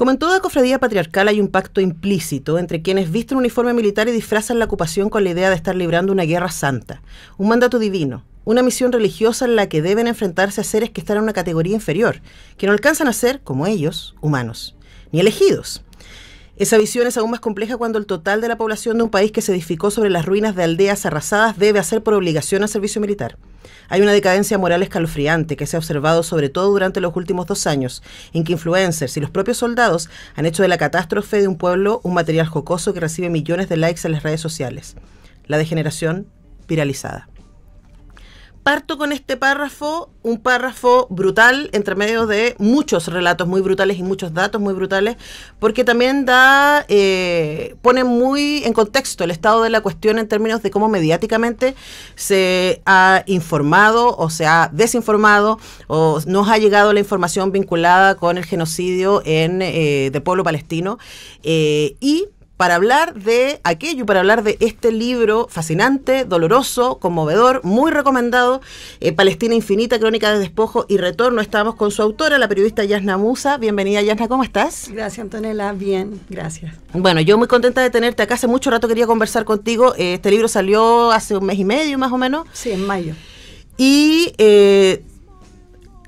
Como en toda cofradía patriarcal hay un pacto implícito entre quienes visten un uniforme militar y disfrazan la ocupación con la idea de estar librando una guerra santa, un mandato divino, una misión religiosa en la que deben enfrentarse a seres que están en una categoría inferior, que no alcanzan a ser, como ellos, humanos, ni elegidos. Esa visión es aún más compleja cuando el total de la población de un país que se edificó sobre las ruinas de aldeas arrasadas debe hacer por obligación al servicio militar. Hay una decadencia moral escalofriante que se ha observado sobre todo durante los últimos 2 años, en que influencers y los propios soldados han hecho de la catástrofe de un pueblo un material jocoso que recibe millones de likes en las redes sociales. La degeneración viralizada. Parto con este párrafo, un párrafo brutal entre medio de muchos relatos muy brutales y muchos datos muy brutales, porque también pone muy en contexto el estado de la cuestión en términos de cómo mediáticamente se ha informado o se ha desinformado o nos ha llegado la información vinculada con el genocidio del pueblo palestino y para hablar de aquello, para hablar de este libro fascinante, doloroso, conmovedor, muy recomendado, Palestina Infinita, Crónica de Despojo y Retorno. Estamos con su autora, la periodista Yasna Musa. Bienvenida, Yasna, ¿cómo estás? Gracias, Antonella, bien, gracias. Bueno, yo muy contenta de tenerte acá. Hace mucho rato quería conversar contigo. Este libro salió hace 1 mes y medio, más o menos. Sí, en mayo. Y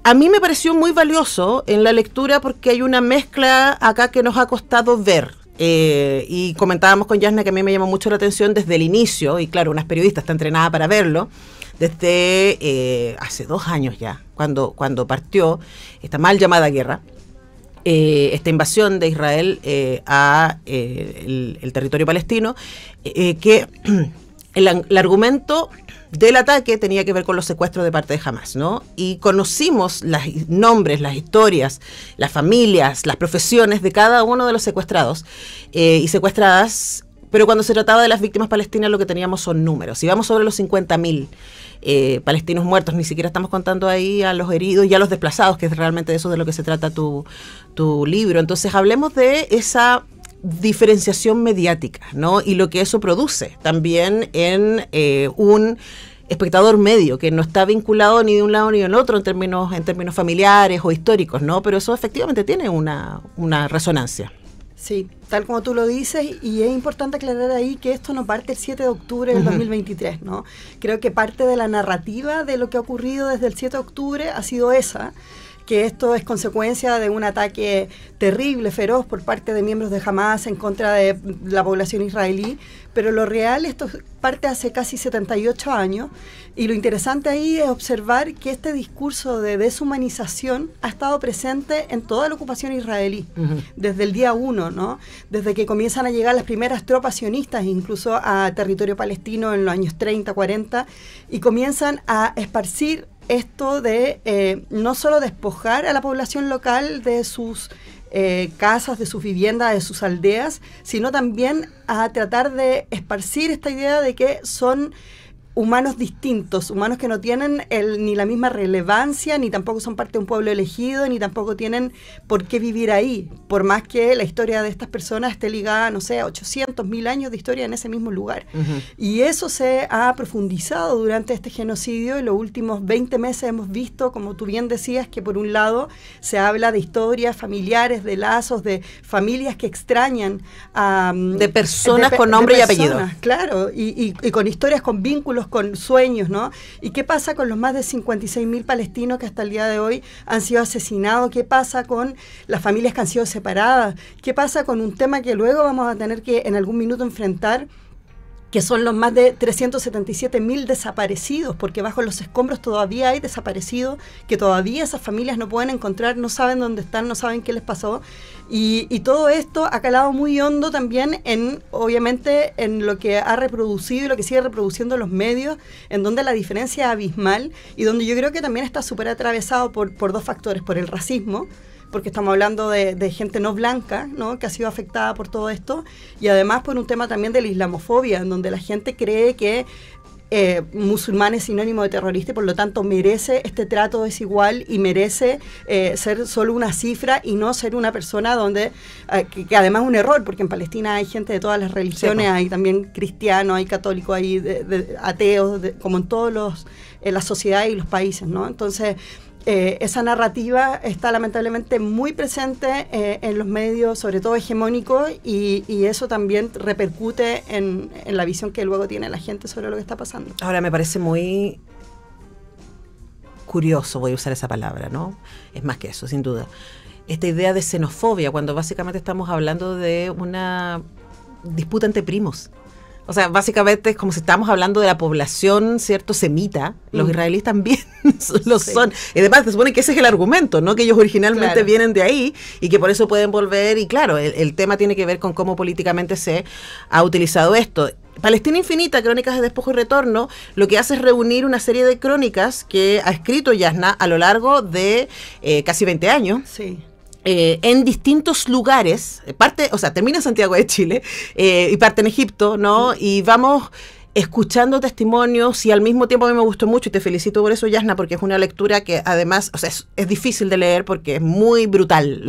a mí me pareció muy valioso en la lectura porque hay una mezcla acá que nos ha costado ver. Y comentábamos con Yasna que a mí me llamó mucho la atención desde el inicio, y claro, una periodista está entrenada para verlo, desde hace 2 años ya, cuando partió esta mal llamada guerra, esta invasión de Israel a el territorio palestino, que el argumento del ataque tenía que ver con los secuestros de parte de Hamás, ¿no? Y conocimos los nombres, las historias, las familias, las profesiones de cada uno de los secuestrados y secuestradas, pero cuando se trataba de las víctimas palestinas lo que teníamos son números. Y vamos sobre los 50.000 palestinos muertos, ni siquiera estamos contando ahí a los heridos y a los desplazados, que es realmente de eso de lo que se trata tu libro. Entonces hablemos de esa diferenciación mediática, ¿no? Y lo que eso produce también en un espectador medio que no está vinculado ni de un lado ni del otro en términos familiares o históricos, ¿no? Pero eso efectivamente tiene una resonancia. Sí, tal como tú lo dices, y es importante aclarar ahí que esto no parte el 7 de octubre del 2023, ¿no? Creo que parte de la narrativa de lo que ha ocurrido desde el 7 de octubre ha sido esa, que esto es consecuencia de un ataque terrible, feroz por parte de miembros de Hamás en contra de la población israelí, pero lo real, esto parte hace casi 78 años, y lo interesante ahí es observar que este discurso de deshumanización ha estado presente en toda la ocupación israelí, desde el día 1, ¿no? Desde que comienzan a llegar las primeras tropas sionistas, incluso a territorio palestino en los años 30, 40, y comienzan a esparcir esto de no solo despojar a la población local de sus casas, de sus viviendas, de sus aldeas, sino también a tratar de esparcir esta idea de que son humanos distintos, humanos que no tienen ni la misma relevancia, ni tampoco son parte de un pueblo elegido, ni tampoco tienen por qué vivir ahí, por más que la historia de estas personas esté ligada, no sé, a 800, 1000 años de historia en ese mismo lugar. Y eso se ha profundizado durante este genocidio. En los últimos 20 meses hemos visto, como tú bien decías, que por un lado se habla de historias familiares, de lazos, de familias que extrañan a... de personas con nombre y apellido. Claro, y con historias, con vínculos, con sueños, ¿no? ¿Y qué pasa con los más de 56.000 palestinos que hasta el día de hoy han sido asesinados? ¿Qué pasa con las familias que han sido separadas? ¿Qué pasa con un tema que luego vamos a tener que en algún minuto enfrentar, que son los más de 377.000 desaparecidos, porque bajo los escombros todavía hay desaparecidos, que todavía esas familias no pueden encontrar, no saben dónde están, no saben qué les pasó, y todo esto ha calado muy hondo también obviamente, en lo que ha reproducido y lo que sigue reproduciendo los medios, en donde la diferencia es abismal, y donde yo creo que también está súper atravesado por 2 factores, por el racismo, porque estamos hablando de gente no blanca, ¿no?, que ha sido afectada por todo esto, y además por un tema también de la islamofobia, en donde la gente cree que musulmán es sinónimo de terrorista y por lo tanto merece este trato desigual y merece ser solo una cifra y no ser una persona que además es un error, porque en Palestina hay gente de todas las religiones, hay también cristianos, hay católicos, hay ateos, como en todos las sociedades y los países, ¿no? Entonces, esa narrativa está lamentablemente muy presente en los medios, sobre todo hegemónicos, y eso también repercute en la visión que luego tiene la gente sobre lo que está pasando. Ahora, me parece muy curioso, voy a usar esa palabra, ¿no? Es más que eso, sin duda. Esta idea de xenofobia, cuando básicamente estamos hablando de una disputa entre primos. O sea, básicamente es como si estamos hablando de la población, ¿cierto?, semita. Los israelíes también lo son. Y además se supone que ese es el argumento, ¿no? Que ellos originalmente vienen de ahí y que por eso pueden volver. Y claro, el tema tiene que ver con cómo políticamente se ha utilizado esto. Palestina Infinita, Crónicas de Despojo y Retorno, lo que hace es reunir una serie de crónicas que ha escrito Jasna a lo largo de casi 20 años. Sí. En distintos lugares, termina en Santiago de Chile y parte en Egipto, ¿no? Y vamos escuchando testimonios y al mismo tiempo a mí me gustó mucho y te felicito por eso, Jasna, porque es una lectura que además, o sea, es difícil de leer porque es muy brutal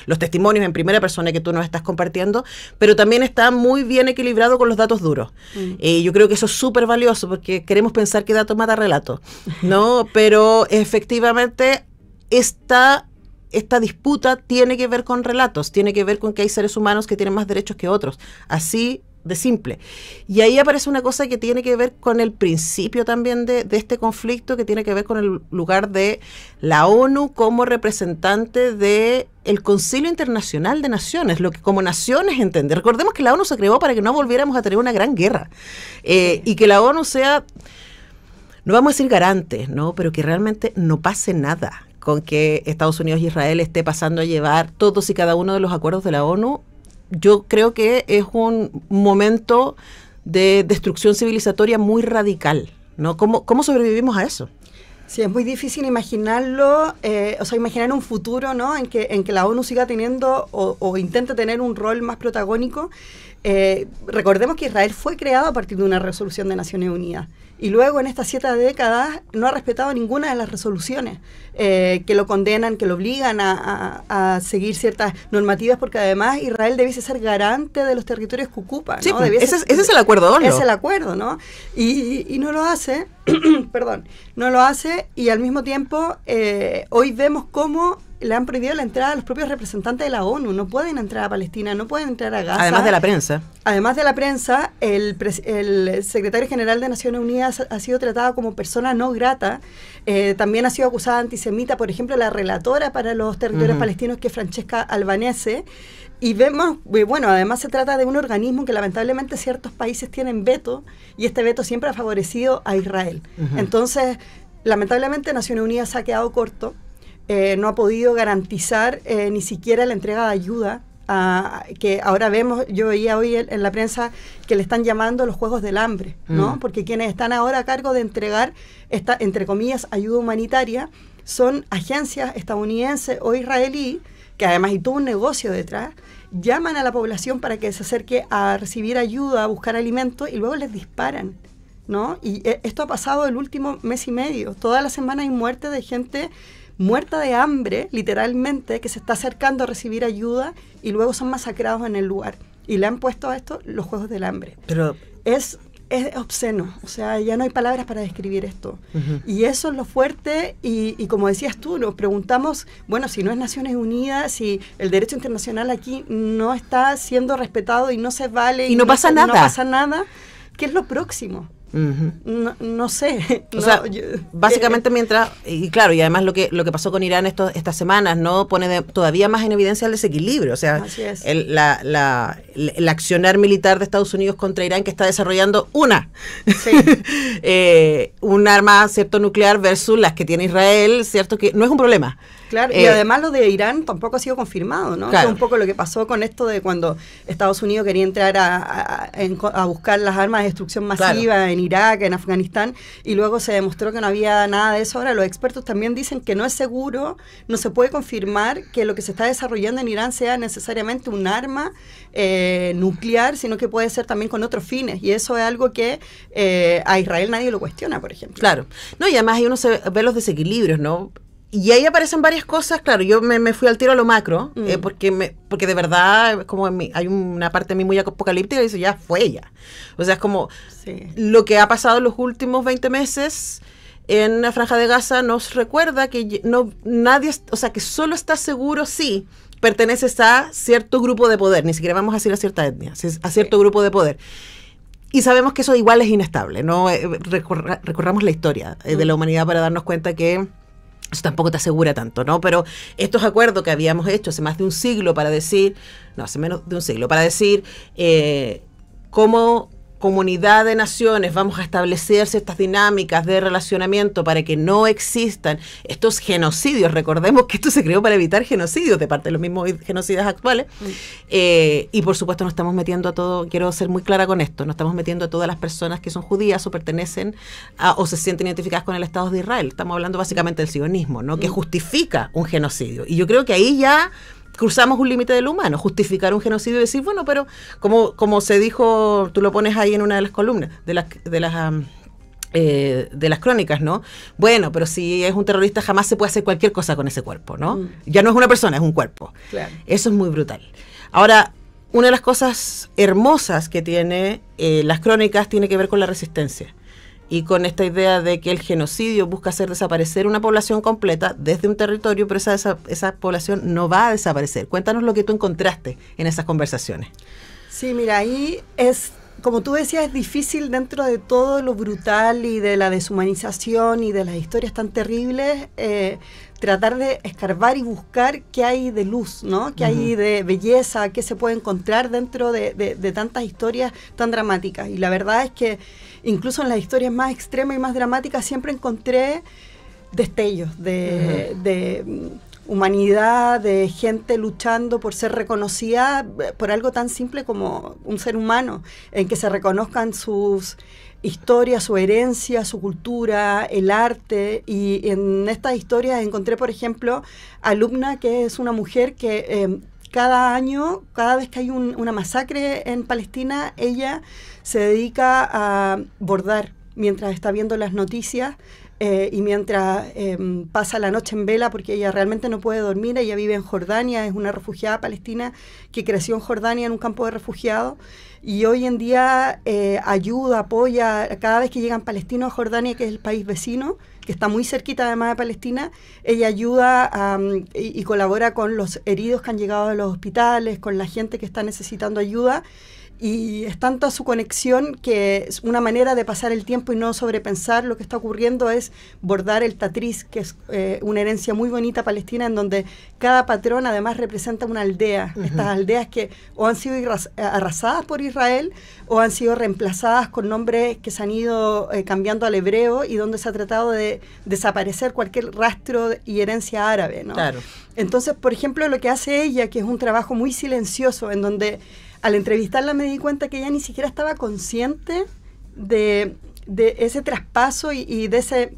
los testimonios en primera persona que tú nos estás compartiendo, pero también está muy bien equilibrado con los datos duros. Yo creo que eso es súper valioso porque queremos pensar que dato mata relato, ¿no? Pero efectivamente esta disputa tiene que ver con relatos, tiene que ver con que hay seres humanos que tienen más derechos que otros, así de simple. Y ahí aparece una cosa que tiene que ver con el principio también de este conflicto, que tiene que ver con el lugar de la ONU como representante de el Concilio Internacional de Naciones, lo que como naciones entiende. Recordemos que la ONU se creó para que no volviéramos a tener una gran guerra, y que la ONU sea, no vamos a decir garante, ¿no?, pero que realmente no pase nada con que Estados Unidos y Israel esté pasando a llevar todos y cada uno de los acuerdos de la ONU. Yo creo que es un momento de destrucción civilizatoria muy radical, ¿no? ¿Cómo sobrevivimos a eso? Sí, es muy difícil imaginarlo, imaginar un futuro, ¿no?, en que la ONU siga teniendo o intente tener un rol más protagónico. Recordemos que Israel fue creado a partir de una resolución de Naciones Unidas y luego en estas 7 décadas no ha respetado ninguna de las resoluciones que lo condenan, que lo obligan a seguir ciertas normativas, porque además Israel debiese ser garante de los territorios que ocupa, ¿no? Sí, ese es el acuerdo, ¿no? Es el acuerdo, ¿no? Y no lo hace, perdón, no lo hace, y al mismo tiempo hoy vemos cómo le han prohibido la entrada a los propios representantes de la ONU. No pueden entrar a Palestina, no pueden entrar a Gaza. Además de la prensa. Además de la prensa, el secretario general de Naciones Unidas ha sido tratado como persona no grata. También ha sido acusada de antisemita, por ejemplo, la relatora para los territorios palestinos, que es Francesca Albanese. Y vemos, bueno, además se trata de un organismo que lamentablemente ciertos países tienen veto, y este veto siempre ha favorecido a Israel. Entonces, lamentablemente Naciones Unidas se ha quedado corto. No ha podido garantizar ni siquiera la entrega de ayuda, que ahora vemos, yo veía hoy en la prensa que le están llamando los Juegos del Hambre, ¿no? Porque quienes están ahora a cargo de entregar esta, entre comillas, ayuda humanitaria, son agencias estadounidenses o israelí, que además hay todo un negocio detrás, llaman a la población para que se acerque a recibir ayuda, a buscar alimentos, y luego les disparan, ¿no? Y esto ha pasado el último mes y medio. Toda la semana hay muerte de gente muerta de hambre, literalmente, que se está acercando a recibir ayuda y luego son masacrados en el lugar. Y le han puesto a esto los Juegos del Hambre. Pero es obsceno, o sea, ya no hay palabras para describir esto. Y eso es lo fuerte, y como decías tú, nos preguntamos, bueno, si no es Naciones Unidas, si el derecho internacional aquí no está siendo respetado y no se vale... Y no pasa nada. No pasa nada, ¿qué es lo próximo? No sé. O sea, básicamente mientras, y claro, y además lo que pasó con Irán estas semanas, ¿no?, pone todavía más en evidencia el desequilibrio. O sea, el accionar militar de Estados Unidos contra Irán, que está desarrollando un arma, ¿cierto?, nuclear, versus las que tiene Israel, ¿cierto?, que no es un problema. Claro, y además lo de Irán tampoco ha sido confirmado, ¿no? Claro. Es un poco lo que pasó con esto de cuando Estados Unidos quería entrar a buscar las armas de destrucción masiva en Irak, en Afganistán, y luego se demostró que no había nada de eso. Ahora los expertos también dicen que no es seguro, no se puede confirmar que lo que se está desarrollando en Irán sea necesariamente un arma nuclear, sino que puede ser también con otros fines, y eso es algo que a Israel nadie lo cuestiona, por ejemplo. Claro, no, y además ahí uno ve los desequilibrios, ¿no? Y ahí aparecen varias cosas, claro, yo me fui al tiro a lo macro, porque de verdad como hay una parte de mí muy apocalíptica y dice, ya fue ella. O sea, es como lo que ha pasado en los últimos 20 meses, en la Franja de Gaza nos recuerda que nadie, o sea, que solo está seguro si perteneces a cierto grupo de poder, ni siquiera vamos a decir a cierta etnia, a cierto grupo de poder. Y sabemos que eso igual es inestable, ¿no? Recorramos la historia de la humanidad para darnos cuenta que eso tampoco te asegura tanto, ¿no? Pero estos acuerdos que habíamos hecho hace más de un siglo para decir, no, hace menos de un siglo, para decir cómo comunidad de naciones vamos a establecer ciertas dinámicas de relacionamiento para que no existan estos genocidios. Recordemos que esto se creó para evitar genocidios de parte de los mismos genocidas actuales. Y por supuesto nos estamos metiendo a todo, quiero ser muy clara con esto, nos estamos metiendo a todas las personas que son judías o pertenecen a, o se sienten identificadas con el Estado de Israel. Estamos hablando básicamente del sionismo, ¿no? Que justifica un genocidio. Y yo creo que ahí ya cruzamos un límite de lo humano, justificar un genocidio y decir, bueno, pero como se dijo, tú lo pones ahí en una de las columnas, de las crónicas, ¿no? Bueno, pero si es un terrorista jamás se puede hacer cualquier cosa con ese cuerpo, ¿no? Ya no es una persona, es un cuerpo. Claro. Eso es muy brutal. Ahora, una de las cosas hermosas que tiene las crónicas tiene que ver con la resistencia. Y con esta idea de que el genocidio busca hacer desaparecer una población completa desde un territorio, pero esa población no va a desaparecer. Cuéntanos lo que tú encontraste en esas conversaciones. Sí, mira, ahí es, como tú decías, es difícil dentro de todo lo brutal y de la deshumanización y de las historias tan terribles, tratar de escarbar y buscar qué hay de luz, ¿no? Qué hay de belleza, qué se puede encontrar dentro de tantas historias tan dramáticas. Y la verdad es que incluso en las historias más extremas y más dramáticas siempre encontré destellos de humanidad, de gente luchando por ser reconocida por algo tan simple como un ser humano, en que se reconozcan sus historias, su herencia, su cultura, el arte. Y en estas historias encontré, por ejemplo, a Lubna, que es una mujer que cada año, cada vez que hay una masacre en Palestina, ella se dedica a bordar mientras está viendo las noticias y mientras pasa la noche en vela, porque ella realmente no puede dormir. Ella vive en Jordania, es una refugiada palestina que creció en Jordania en un campo de refugiados, y hoy en día ayuda, apoya cada vez que llegan palestinos a Jordania, que es el país vecino, que está muy cerquita además de Palestina. Ella ayuda y colabora con los heridos que han llegado a los hospitales, con la gente que está necesitando ayuda. Y es tanta su conexión que es una manera de pasar el tiempo y no sobrepensar lo que está ocurriendo, es bordar el tatriz, que es una herencia muy bonita palestina, en donde cada patrón además representa una aldea. Estas aldeas que o han sido arrasadas por Israel o han sido reemplazadas con nombres que se han ido cambiando al hebreo, y donde se ha tratado de desaparecer cualquier rastro y herencia árabe, ¿no? Claro. Entonces, por ejemplo, lo que hace ella, que es un trabajo muy silencioso, en donde al entrevistarla me di cuenta que ella ni siquiera estaba consciente de ese traspaso y de ese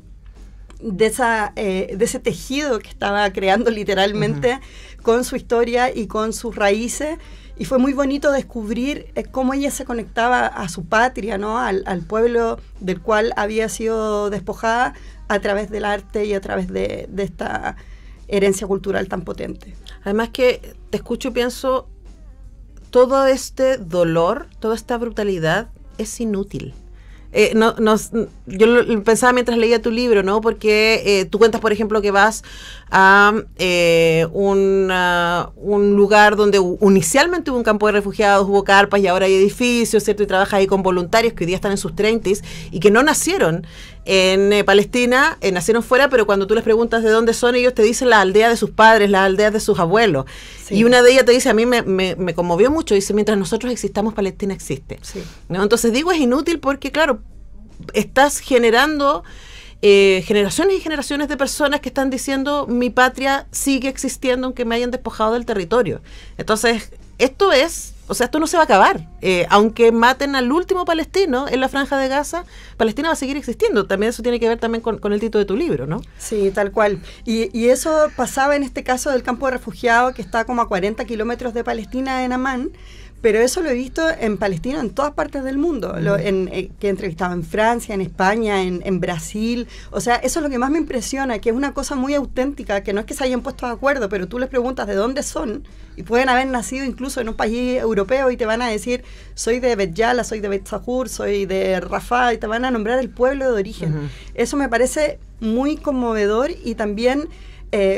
tejido que estaba creando literalmente con su historia y con sus raíces. Y fue muy bonito descubrir cómo ella se conectaba a su patria, ¿no? Al pueblo del cual había sido despojada a través del arte y a través de esta herencia cultural tan potente. Además que te escucho y pienso, todo este dolor, toda esta brutalidad es inútil. Yo lo pensaba mientras leía tu libro, ¿no? Porque tú cuentas, por ejemplo, que vas a un lugar donde inicialmente hubo un campo de refugiados, hubo carpas y ahora hay edificios, ¿cierto? Y trabajas ahí con voluntarios que hoy día están en sus 30s y que no nacieron en Palestina, nacieron fuera, pero cuando tú les preguntas de dónde son, ellos te dicen la aldea de sus padres, las aldeas de sus abuelos. Sí. Y una de ellas te dice, a mí me conmovió mucho, dice, mientras nosotros existamos, Palestina existe. Sí. ¿No? Entonces digo, es inútil porque, claro, estás generando generaciones y generaciones de personas que están diciendo, mi patria sigue existiendo aunque me hayan despojado del territorio. Entonces, esto no se va a acabar. Aunque maten al último palestino en la Franja de Gaza, Palestina va a seguir existiendo. También eso tiene que ver también con el título de tu libro, ¿no? Sí, tal cual. Y eso pasaba en este caso del campo de refugiados, que está como a 40 kilómetros de Palestina, en Amán, pero eso lo he visto en palestinos en todas partes del mundo, que he entrevistado en Francia, en España, en Brasil. O sea, eso es lo que más me impresiona, que es una cosa muy auténtica, que no es que se hayan puesto de acuerdo, pero tú les preguntas de dónde son, y pueden haber nacido incluso en un país europeo y te van a decir, soy de Bet Yala, soy de Bet Sahur, soy de Rafah, y te van a nombrar el pueblo de origen. Eso me parece muy conmovedor, y también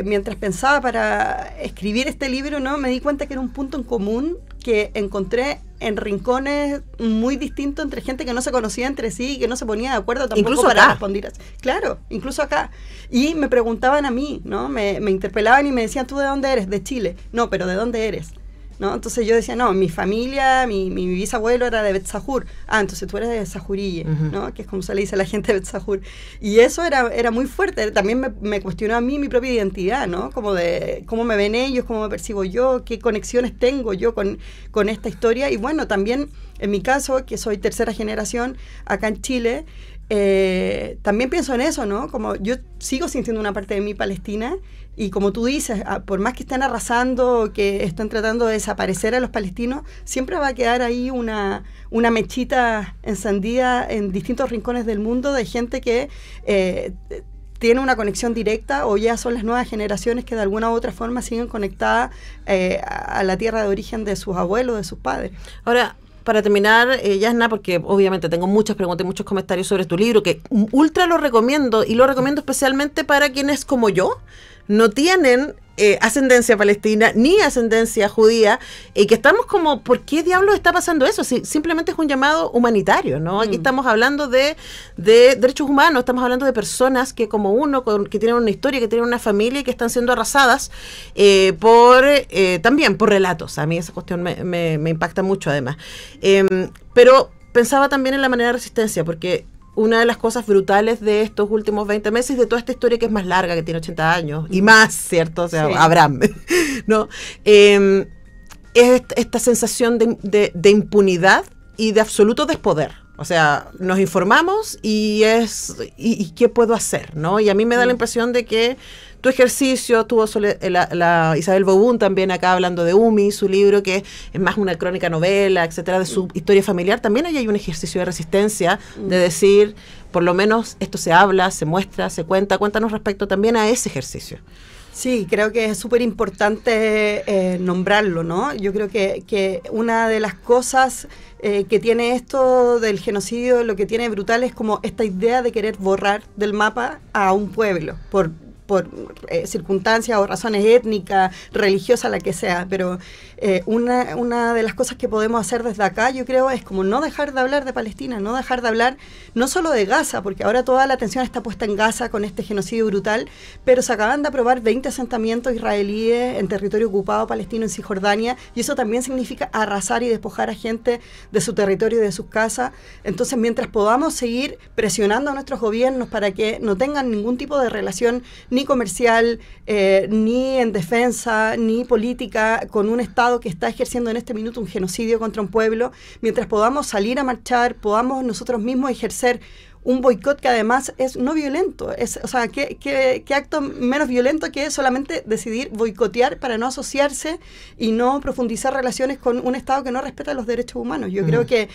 mientras pensaba para escribir este libro, ¿no?, me di cuenta que era un punto en común que encontré en rincones muy distintos entre gente que no se conocía entre sí y que no se ponía de acuerdo tampoco incluso para acá. responder así. Claro, incluso acá. Y me preguntaban a mí, ¿no? Me interpelaban y me decían, ¿tú de dónde eres? De Chile. No, pero ¿de dónde eres? ¿No? Entonces yo decía, no, mi familia, mi bisabuelo era de Bet Sahur. Ah, entonces tú eres de Sahurille, ¿no? Que es como se le dice a la gente de Bet Sahur. Y eso era muy fuerte. También me cuestionó a mí mi propia identidad, ¿no? Como de cómo me ven ellos, cómo me percibo yo, qué conexiones tengo yo con esta historia. Y bueno, también en mi caso, que soy tercera generación acá en Chile, también pienso en eso, ¿no? Como yo sigo sintiendo una parte de mí palestina, y como tú dices, por más que estén arrasando, que estén tratando de desaparecer a los palestinos, siempre va a quedar ahí una mechita encendida en distintos rincones del mundo de gente que tiene una conexión directa, o ya son las nuevas generaciones que de alguna u otra forma siguen conectadas a la tierra de origen de sus abuelos, de sus padres. Ahora, para terminar, Yasna, porque obviamente tengo muchas preguntas y muchos comentarios sobre tu libro, que ultra lo recomiendo, y lo recomiendo especialmente para quienes como yo no tienen ascendencia palestina ni ascendencia judía, y que estamos como, ¿por qué diablos está pasando eso? Si simplemente es un llamado humanitario, ¿no? Aquí estamos hablando de derechos humanos, estamos hablando de personas que como uno, que tienen una historia, que tienen una familia y que están siendo arrasadas también por relatos. A mí esa cuestión me impacta mucho además. Pero pensaba también en la manera de resistencia, porque una de las cosas brutales de estos últimos 20 meses, de toda esta historia que es más larga, que tiene 80 años y más, ¿cierto? O sea, sí. Abraham, ¿no? Es esta sensación de impunidad y de absoluto despoder. O sea, nos informamos y ¿qué puedo hacer? ¿No? Y a mí me da la impresión de que tu ejercicio, tuvo la Isabel Bobún también acá hablando de Umi, su libro, que es más una crónica novela, etcétera, de su historia familiar. También ahí hay un ejercicio de resistencia, de decir, por lo menos esto se habla, se muestra, se cuenta. Cuéntanos respecto también a ese ejercicio. Sí, creo que es súper importante nombrarlo, ¿no? Yo creo que una de las cosas que tiene esto del genocidio, lo que tiene brutal es como esta idea de querer borrar del mapa a un pueblo, por circunstancias o razones étnicas, religiosas, la que sea, pero una de las cosas que podemos hacer desde acá, yo creo, es como no dejar de hablar de Palestina, no dejar de hablar no solo de Gaza, porque ahora toda la atención está puesta en Gaza con este genocidio brutal, pero se acaban de aprobar 20 asentamientos israelíes en territorio ocupado palestino en Cisjordania, y eso también significa arrasar y despojar a gente de su territorio y de sus casas. Entonces, mientras podamos seguir presionando a nuestros gobiernos para que no tengan ningún tipo de relación ni comercial, ni en defensa, ni política con un Estado que está ejerciendo en este minuto un genocidio contra un pueblo, mientras podamos salir a marchar, podamos nosotros mismos ejercer un boicot que además es no violento. O sea, ¿qué acto menos violento que solamente decidir boicotear para no asociarse y no profundizar relaciones con un Estado que no respeta los derechos humanos? Yo creo que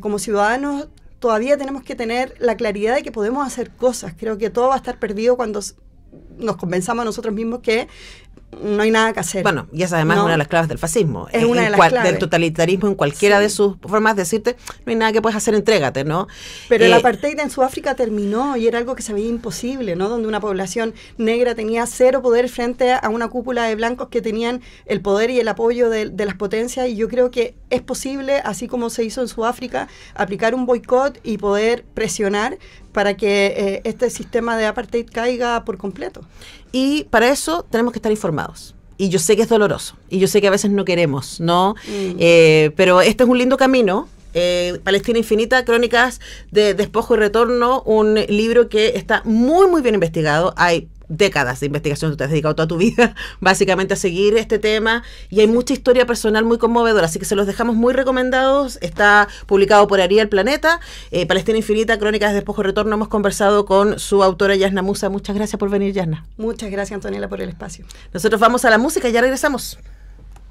como ciudadanos todavía tenemos que tener la claridad de que podemos hacer cosas. Creo que todo va a estar perdido cuando nos convenzamos a nosotros mismos que no hay nada que hacer. Bueno, y esa además es una de las claves del fascismo. Es una de las claves. Del totalitarismo en cualquiera de sus formas de decirte, no hay nada que puedes hacer, entrégate, ¿no? Pero el apartheid en Sudáfrica terminó y era algo que se veía imposible, ¿no? Donde una población negra tenía cero poder frente a una cúpula de blancos que tenían el poder y el apoyo de las potencias, y yo creo que es posible, así como se hizo en Sudáfrica, aplicar un boicot y poder presionar para que este sistema de apartheid caiga por completo. Y para eso tenemos que estar informados. Y yo sé que es doloroso, y yo sé que a veces no queremos, ¿no? Pero este es un lindo camino. Palestina Infinita, Crónicas de Despojo y Retorno, un libro que está muy, muy bien investigado. Hay décadas de investigación, tú te has dedicado toda tu vida básicamente a seguir este tema, y hay mucha historia personal muy conmovedora, así que se los dejamos muy recomendados. Está publicado por Ariel Planeta, Palestina Infinita, Crónicas de Despojo y Retorno. Hemos conversado con su autora Yasna Musa. Muchas gracias por venir, Yasna. Muchas gracias, Antonella, por el espacio. Nosotros vamos a la música y ya regresamos.